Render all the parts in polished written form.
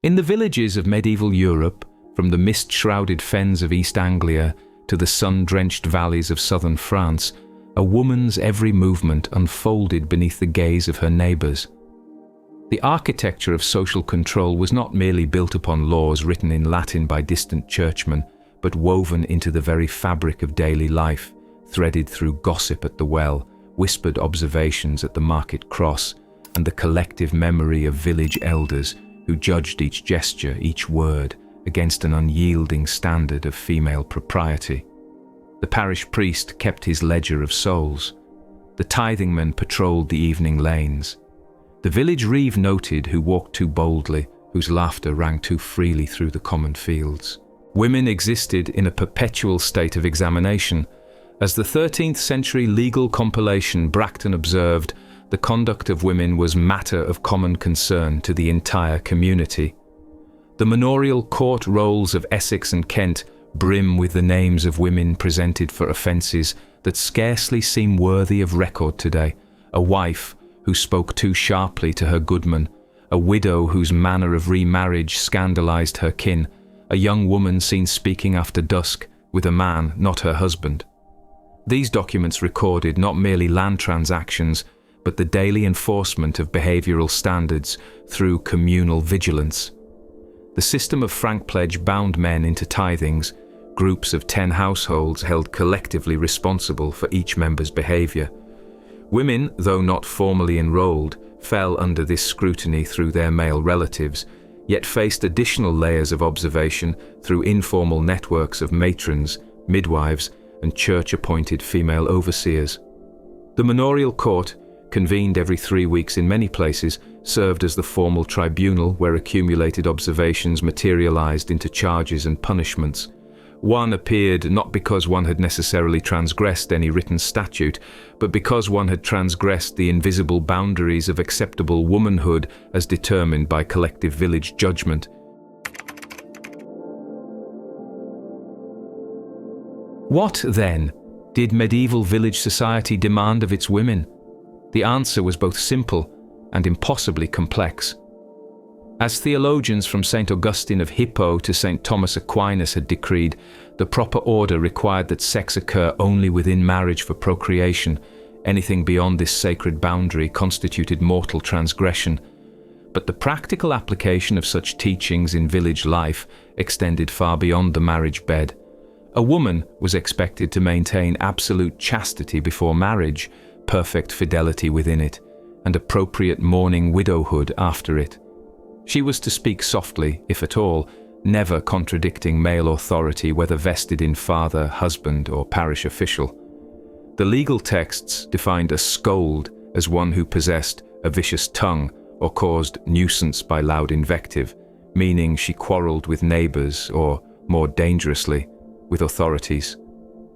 In the villages of medieval Europe, from the mist-shrouded fens of East Anglia to the sun-drenched valleys of southern France, a woman's every movement unfolded beneath the gaze of her neighbours. The architecture of social control was not merely built upon laws written in Latin by distant churchmen, but woven into the very fabric of daily life, threaded through gossip at the well, whispered observations at the market cross, and the collective memory of village elders who judged each gesture, each word, against an unyielding standard of female propriety. The parish priest kept his ledger of souls. The tithingman patrolled the evening lanes. The village reeve noted who walked too boldly, whose laughter rang too freely through the common fields. Women existed in a perpetual state of examination. As the 13th century legal compilation Bracton observed, the conduct of women was matter of common concern to the entire community. The manorial court rolls of Essex and Kent brim with the names of women presented for offences that scarcely seem worthy of record today. A wife who spoke too sharply to her goodman, a widow whose manner of remarriage scandalised her kin, a young woman seen speaking after dusk with a man not her husband. These documents recorded not merely land transactions, but the daily enforcement of behavioural standards through communal vigilance. The system of frank pledge bound men into tithings. Groups of 10 households held collectively responsible for each member's behaviour. Women, though not formally enrolled, fell under this scrutiny through their male relatives, yet faced additional layers of observation through informal networks of matrons, midwives, and church-appointed female overseers. The manorial court, convened every 3 weeks in many places, served as the formal tribunal where accumulated observations materialized into charges and punishments. One appeared not because one had necessarily transgressed any written statute, but because one had transgressed the invisible boundaries of acceptable womanhood as determined by collective village judgment. What, then, did medieval village society demand of its women? The answer was both simple and impossibly complex. As theologians from St. Augustine of Hippo to St. Thomas Aquinas had decreed, the proper order required that sex occur only within marriage for procreation. Anything beyond this sacred boundary constituted mortal transgression. But the practical application of such teachings in village life extended far beyond the marriage bed. A woman was expected to maintain absolute chastity before marriage, perfect fidelity within it, and appropriate mourning widowhood after it. She was to speak softly, if at all, never contradicting male authority whether vested in father, husband, or parish official. The legal texts defined a scold as one who possessed a vicious tongue or caused nuisance by loud invective, meaning she quarrelled with neighbours or, more dangerously, with authorities.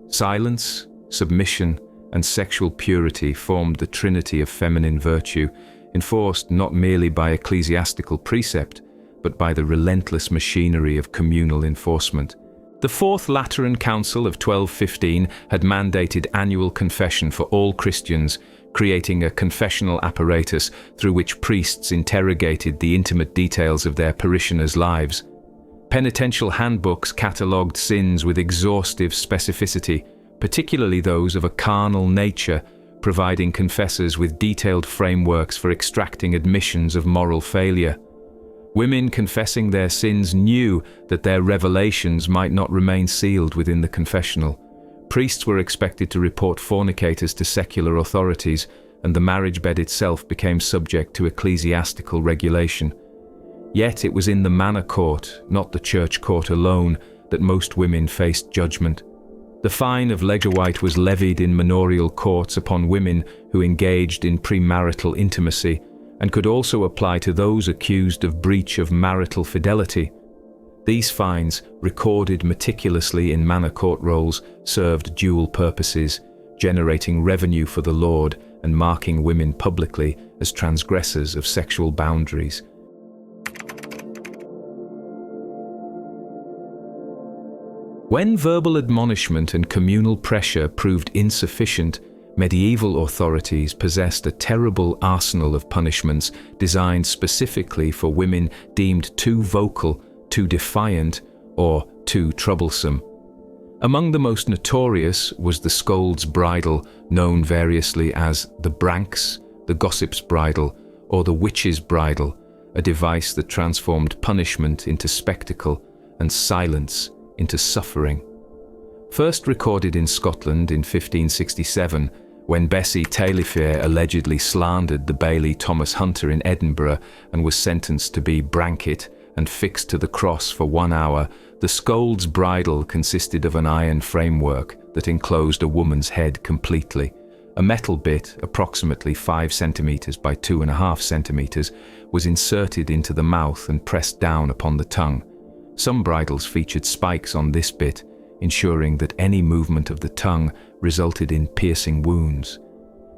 Silence, submission, and sexual purity formed the trinity of feminine virtue, enforced not merely by ecclesiastical precept, but by the relentless machinery of communal enforcement. The Fourth Lateran Council of 1215 had mandated annual confession for all Christians, creating a confessional apparatus through which priests interrogated the intimate details of their parishioners' lives. Penitential handbooks catalogued sins with exhaustive specificity, particularly those of a carnal nature, providing confessors with detailed frameworks for extracting admissions of moral failure. Women confessing their sins knew that their revelations might not remain sealed within the confessional. Priests were expected to report fornicators to secular authorities, and the marriage bed itself became subject to ecclesiastical regulation. Yet it was in the manor court, not the church court alone, that most women faced judgment. The fine of legewhite was levied in manorial courts upon women who engaged in premarital intimacy, and could also apply to those accused of breach of marital fidelity. These fines, recorded meticulously in manor court rolls, served dual purposes, generating revenue for the Lord and marking women publicly as transgressors of sexual boundaries. When verbal admonishment and communal pressure proved insufficient, Medieval authorities possessed a terrible arsenal of punishments designed specifically for women deemed too vocal, too defiant, or too troublesome. Among the most notorious was the Scold's Bridle, known variously as the Branks, the Gossip's Bridle, or the Witch's Bridle, a device that transformed punishment into spectacle and silence into suffering. First recorded in Scotland in 1567, when Bessie Taillefer allegedly slandered the Baillie Thomas Hunter in Edinburgh and was sentenced to be branket and fixed to the cross for 1 hour, the Scold's Bridle consisted of an iron framework that enclosed a woman's head completely. A metal bit, approximately 5 centimeters by 2.5 centimeters, was inserted into the mouth and pressed down upon the tongue. Some bridles featured spikes on this bit, ensuring that any movement of the tongue resulted in piercing wounds.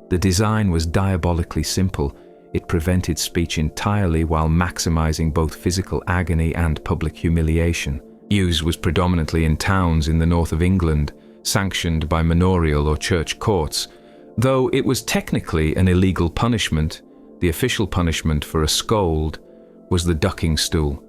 The design was diabolically simple. It prevented speech entirely while maximizing both physical agony and public humiliation. Use was predominantly in towns in the north of England, sanctioned by manorial or church courts. Though it was technically an illegal punishment, the official punishment for a scold was the ducking stool.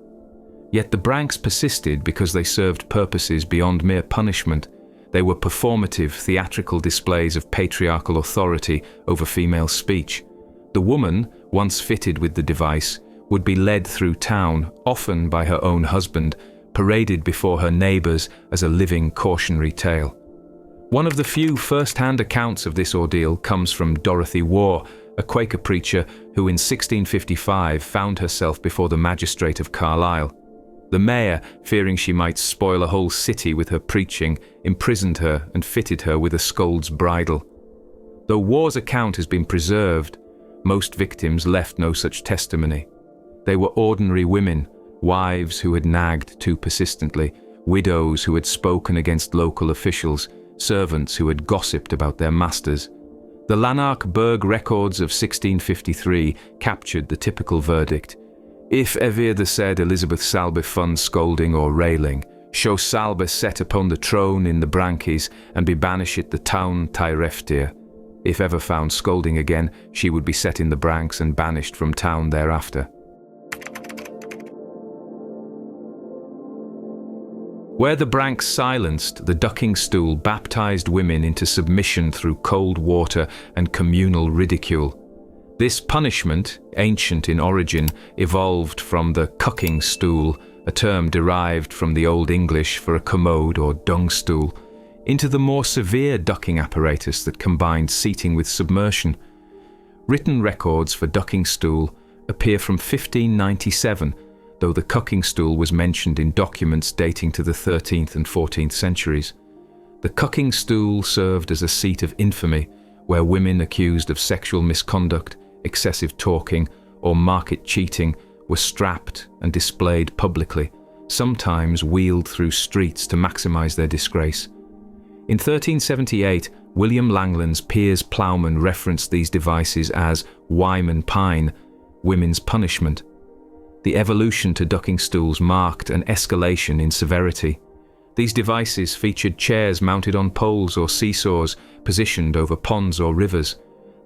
Yet the Branks persisted because they served purposes beyond mere punishment. They were performative, theatrical displays of patriarchal authority over female speech. The woman, once fitted with the device, would be led through town, often by her own husband, paraded before her neighbours as a living cautionary tale. One of the few first-hand accounts of this ordeal comes from Dorothy Waugh, a Quaker preacher who in 1655 found herself before the magistrate of Carlisle. The mayor, fearing she might spoil a whole city with her preaching, imprisoned her and fitted her with a Scold's Bridle. Though Waugh's account has been preserved, most victims left no such testimony. They were ordinary women, wives who had nagged too persistently, widows who had spoken against local officials, servants who had gossiped about their masters. The Lanark-Burgh records of 1653 captured the typical verdict. If ever the said Elizabeth Salbe fund scolding or railing, show Salbe set upon the throne in the brankies and be banished the town Tyreftir. If ever found scolding again, she would be set in the branks and banished from town thereafter. Where the branks silenced, the ducking stool baptized women into submission through cold water and communal ridicule. This punishment, ancient in origin, evolved from the cucking stool, a term derived from the Old English for a commode or dung stool, into the more severe ducking apparatus that combined seating with submersion. Written records for ducking stool appear from 1597, though the cucking stool was mentioned in documents dating to the 13th and 14th centuries. The cucking stool served as a seat of infamy, where women accused of sexual misconduct, excessive talking, or market cheating were strapped and displayed publicly, sometimes wheeled through streets to maximize their disgrace. In 1378, William Langland's Piers Plowman referenced these devices as Wyman Pine, women's punishment. The evolution to ducking stools marked an escalation in severity. These devices featured chairs mounted on poles or seesaws, positioned over ponds or rivers.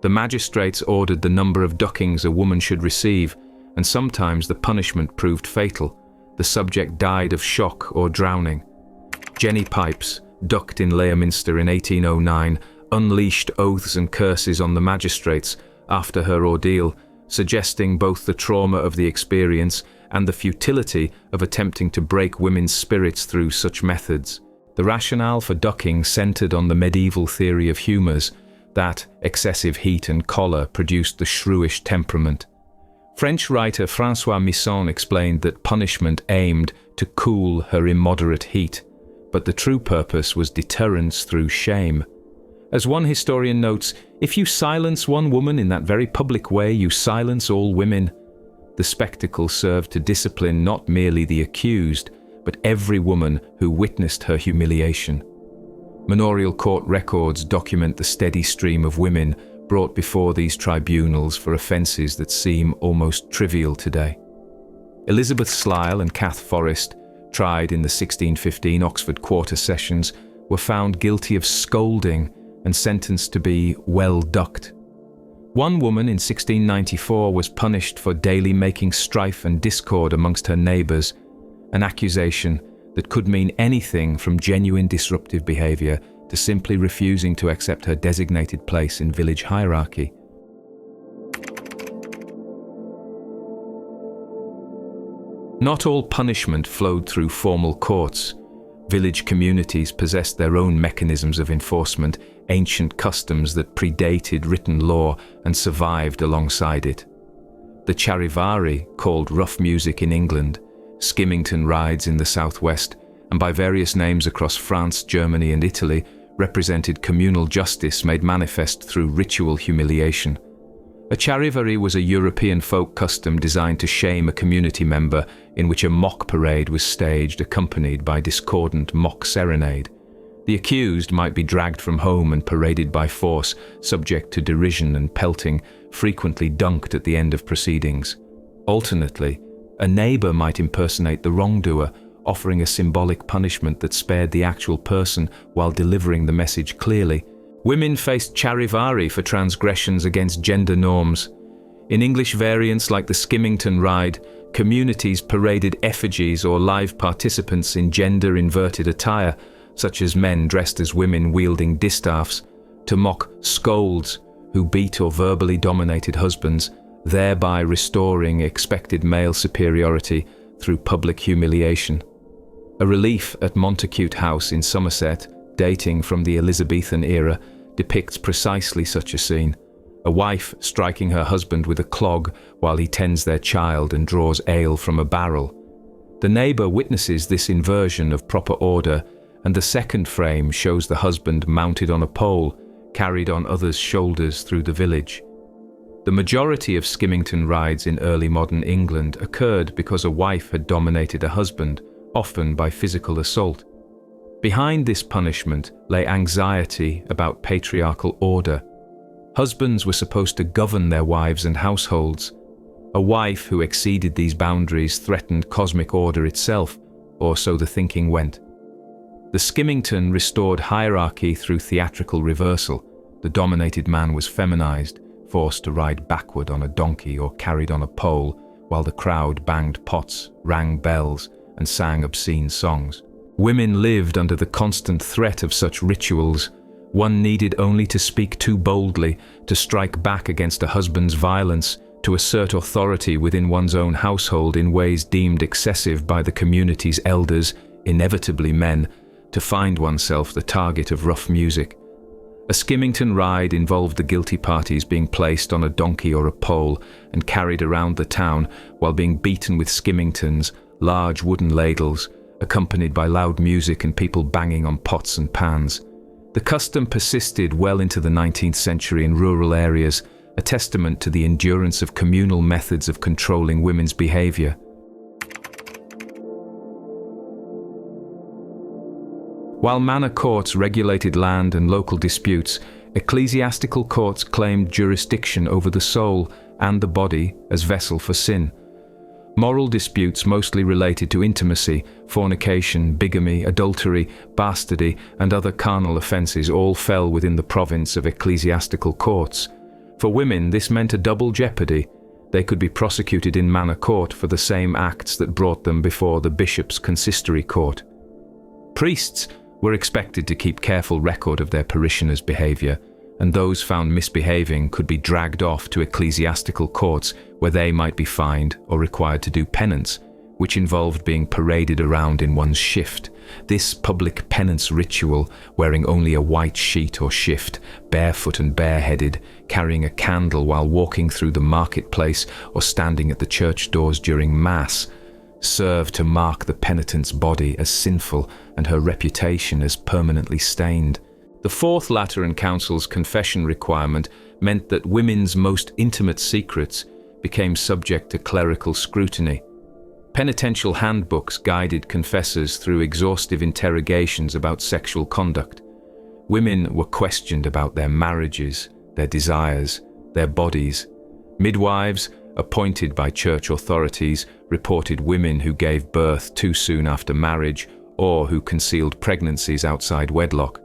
The magistrates ordered the number of duckings a woman should receive, and sometimes the punishment proved fatal. The subject died of shock or drowning. Jenny Pipes, ducked in Leominster in 1809, unleashed oaths and curses on the magistrates after her ordeal, suggesting both the trauma of the experience and the futility of attempting to break women's spirits through such methods. The rationale for ducking centered on the medieval theory of humours, that excessive heat and choler produced the shrewish temperament. French writer François Misson explained that punishment aimed to cool her immoderate heat, but the true purpose was deterrence through shame. As one historian notes, if you silence one woman in that very public way, you silence all women. The spectacle served to discipline not merely the accused, but every woman who witnessed her humiliation. Manorial court records document the steady stream of women brought before these tribunals for offences that seem almost trivial today. Elizabeth Slyle and Kath Forrest, tried in the 1615 Oxford Quarter Sessions, were found guilty of scolding, and sentenced to be well ducked. One woman in 1694 was punished for daily making strife and discord amongst her neighbours, an accusation that could mean anything from genuine disruptive behaviour to simply refusing to accept her designated place in village hierarchy. Not all punishment flowed through formal courts. Village communities possessed their own mechanisms of enforcement, ancient customs that predated written law and survived alongside it. The Charivari, called rough music in England, Skimmington rides in the southwest, and by various names across France, Germany and Italy, represented communal justice made manifest through ritual humiliation. A Charivari was a European folk custom designed to shame a community member, in which a mock parade was staged accompanied by discordant mock serenade. The accused might be dragged from home and paraded by force, subject to derision and pelting, frequently dunked at the end of proceedings. Alternately, a neighbour might impersonate the wrongdoer, offering a symbolic punishment that spared the actual person while delivering the message clearly. Women faced Charivari for transgressions against gender norms. In English variants like the Skimmington ride, communities paraded effigies or live participants in gender-inverted attire, such as men dressed as women wielding distaffs, to mock scolds who beat or verbally dominated husbands, thereby restoring expected male superiority through public humiliation. A relief at Montacute House in Somerset, dating from the Elizabethan era, depicts precisely such a scene. A wife striking her husband with a clog while he tends their child and draws ale from a barrel. The neighbour witnesses this inversion of proper order, and the second frame shows the husband mounted on a pole, carried on others' shoulders through the village. The majority of Skimmington rides in early modern England occurred because a wife had dominated a husband, often by physical assault. Behind this punishment lay anxiety about patriarchal order. Husbands were supposed to govern their wives and households. A wife who exceeded these boundaries threatened cosmic order itself, or so the thinking went. The Skimmington restored hierarchy through theatrical reversal. The dominated man was feminized, forced to ride backward on a donkey or carried on a pole, while the crowd banged pots, rang bells, and sang obscene songs. Women lived under the constant threat of such rituals. One needed only to speak too boldly, to strike back against a husband's violence, to assert authority within one's own household in ways deemed excessive by the community's elders, inevitably men, to find oneself the target of rough music. A Skimmington ride involved the guilty parties being placed on a donkey or a pole and carried around the town while being beaten with skimmingtons, large wooden ladles, accompanied by loud music and people banging on pots and pans. The custom persisted well into the 19th century in rural areas, a testament to the endurance of communal methods of controlling women's behaviour. While manor courts regulated land and local disputes, ecclesiastical courts claimed jurisdiction over the soul and the body as vessel for sin. Moral disputes mostly related to intimacy, fornication, bigamy, adultery, bastardy, and other carnal offences all fell within the province of ecclesiastical courts. For women, this meant a double jeopardy. They could be prosecuted in manor court for the same acts that brought them before the bishop's consistory court. Priests were expected to keep careful record of their parishioners' behaviour, and those found misbehaving could be dragged off to ecclesiastical courts where they might be fined or required to do penance, which involved being paraded around in one's shift. This public penance ritual, wearing only a white sheet or shift, barefoot and bareheaded, carrying a candle while walking through the marketplace or standing at the church doors during Mass, served to mark the penitent's body as sinful and her reputation as permanently stained. The Fourth Lateran Council's confession requirement meant that women's most intimate secrets became subject to clerical scrutiny. Penitential handbooks guided confessors through exhaustive interrogations about sexual conduct. Women were questioned about their marriages, their desires, their bodies. Midwives, appointed by church authorities, reported women who gave birth too soon after marriage or who concealed pregnancies outside wedlock.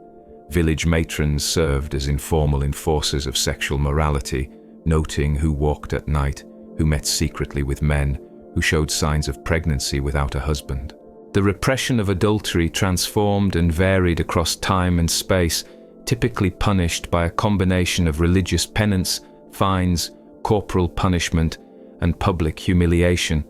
Village matrons served as informal enforcers of sexual morality, noting who walked at night, who met secretly with men, who showed signs of pregnancy without a husband. The repression of adultery transformed and varied across time and space, typically punished by a combination of religious penance, fines, corporal punishment, and public humiliation.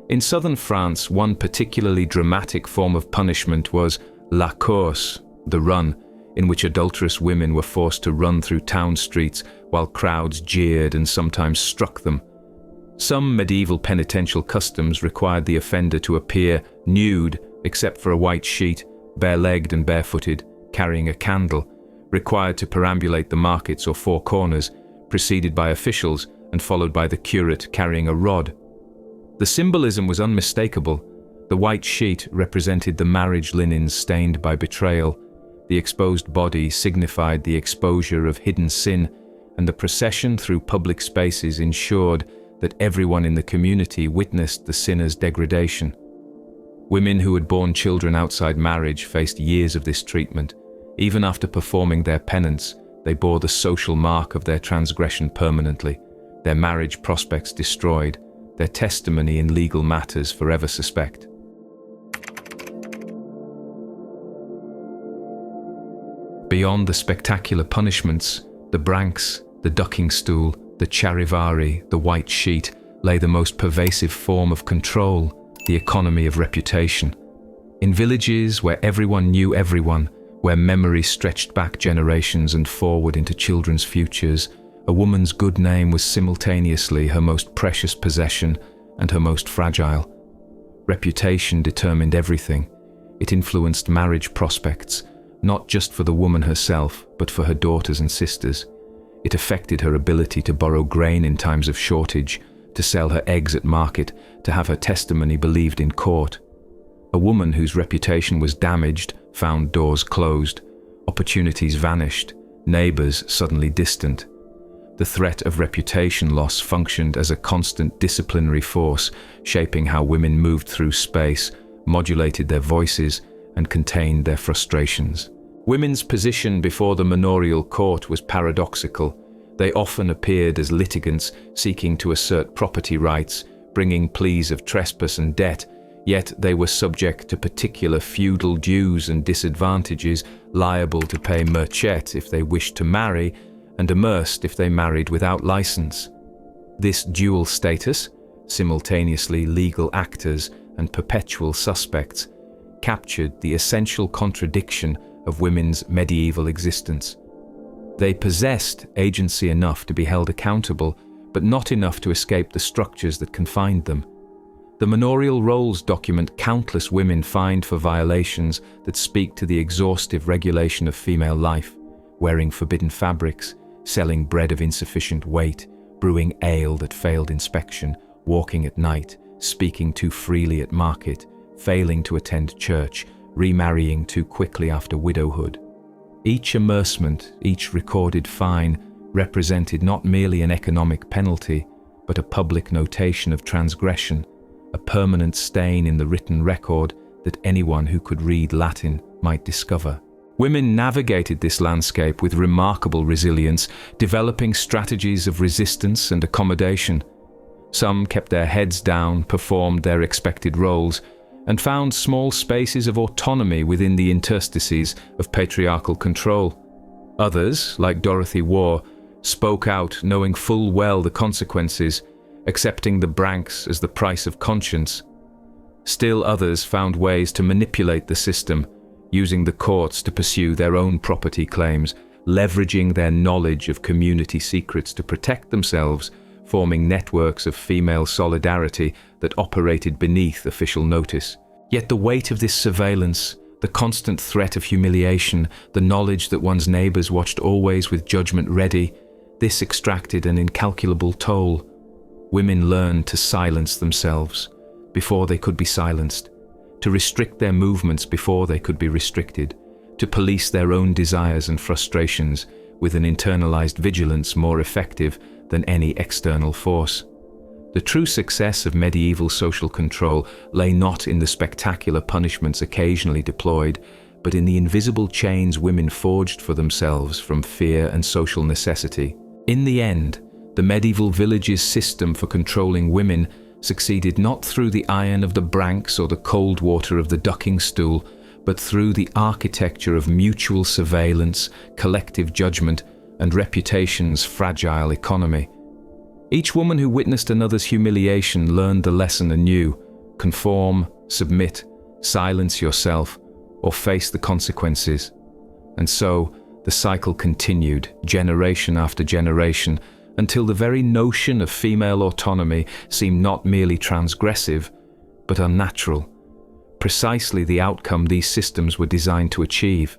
In southern France, one particularly dramatic form of punishment was la course, the run, in which adulterous women were forced to run through town streets while crowds jeered and sometimes struck them. Some medieval penitential customs required the offender to appear nude except for a white sheet, bare-legged and barefooted, carrying a candle, required to perambulate the markets or four corners, preceded by officials and followed by the curate carrying a rod. The symbolism was unmistakable. The white sheet represented the marriage linens stained by betrayal. The exposed body signified the exposure of hidden sin, and the procession through public spaces ensured that everyone in the community witnessed the sinner's degradation. Women who had borne children outside marriage faced years of this treatment. Even after performing their penance, they bore the social mark of their transgression permanently, their marriage prospects destroyed, their testimony in legal matters forever suspect. Beyond the spectacular punishments, the branks, the ducking stool, the charivari, the white sheet, lay the most pervasive form of control, the economy of reputation. In villages where everyone knew everyone, where memory stretched back generations and forward into children's futures, a woman's good name was simultaneously her most precious possession and her most fragile. Reputation determined everything. It influenced marriage prospects, not just for the woman herself, but for her daughters and sisters. It affected her ability to borrow grain in times of shortage, to sell her eggs at market, to have her testimony believed in court. A woman whose reputation was damaged found doors closed, opportunities vanished, neighbors suddenly distant. The threat of reputation loss functioned as a constant disciplinary force, shaping how women moved through space, modulated their voices, and contained their frustrations. Women's position before the manorial court was paradoxical. They often appeared as litigants seeking to assert property rights, bringing pleas of trespass and debt, yet they were subject to particular feudal dues and disadvantages, liable to pay merchet if they wished to marry, and immersed if they married without license. This dual status, simultaneously legal actors and perpetual suspects, captured the essential contradiction of women's medieval existence. They possessed agency enough to be held accountable, but not enough to escape the structures that confined them. The manorial roles document countless women fined for violations that speak to the exhaustive regulation of female life, wearing forbidden fabrics, selling bread of insufficient weight, brewing ale that failed inspection, walking at night, speaking too freely at market, failing to attend church, remarrying too quickly after widowhood. Each immersement, each recorded fine, represented not merely an economic penalty, but a public notation of transgression, a permanent stain in the written record that anyone who could read Latin might discover. Women navigated this landscape with remarkable resilience, developing strategies of resistance and accommodation. Some kept their heads down, performed their expected roles, and found small spaces of autonomy within the interstices of patriarchal control. Others, like Dorothy Waugh, spoke out knowing full well the consequences, accepting the branks as the price of conscience. Still others found ways to manipulate the system, using the courts to pursue their own property claims, leveraging their knowledge of community secrets to protect themselves, forming networks of female solidarity that operated beneath official notice. Yet the weight of this surveillance, the constant threat of humiliation, the knowledge that one's neighbors watched always with judgment ready, this extracted an incalculable toll. Women learned to silence themselves before they could be silenced, to restrict their movements before they could be restricted, to police their own desires and frustrations with an internalized vigilance more effective than any external force. The true success of medieval social control lay not in the spectacular punishments occasionally deployed, but in the invisible chains women forged for themselves from fear and social necessity. In the end, the medieval village's system for controlling women succeeded not through the iron of the branks or the cold water of the ducking stool, but through the architecture of mutual surveillance, collective judgment, and reputation's fragile economy. Each woman who witnessed another's humiliation learned the lesson anew: conform, submit, silence yourself, or face the consequences. And so, the cycle continued, generation after generation, until the very notion of female autonomy seemed not merely transgressive, but unnatural, precisely the outcome these systems were designed to achieve.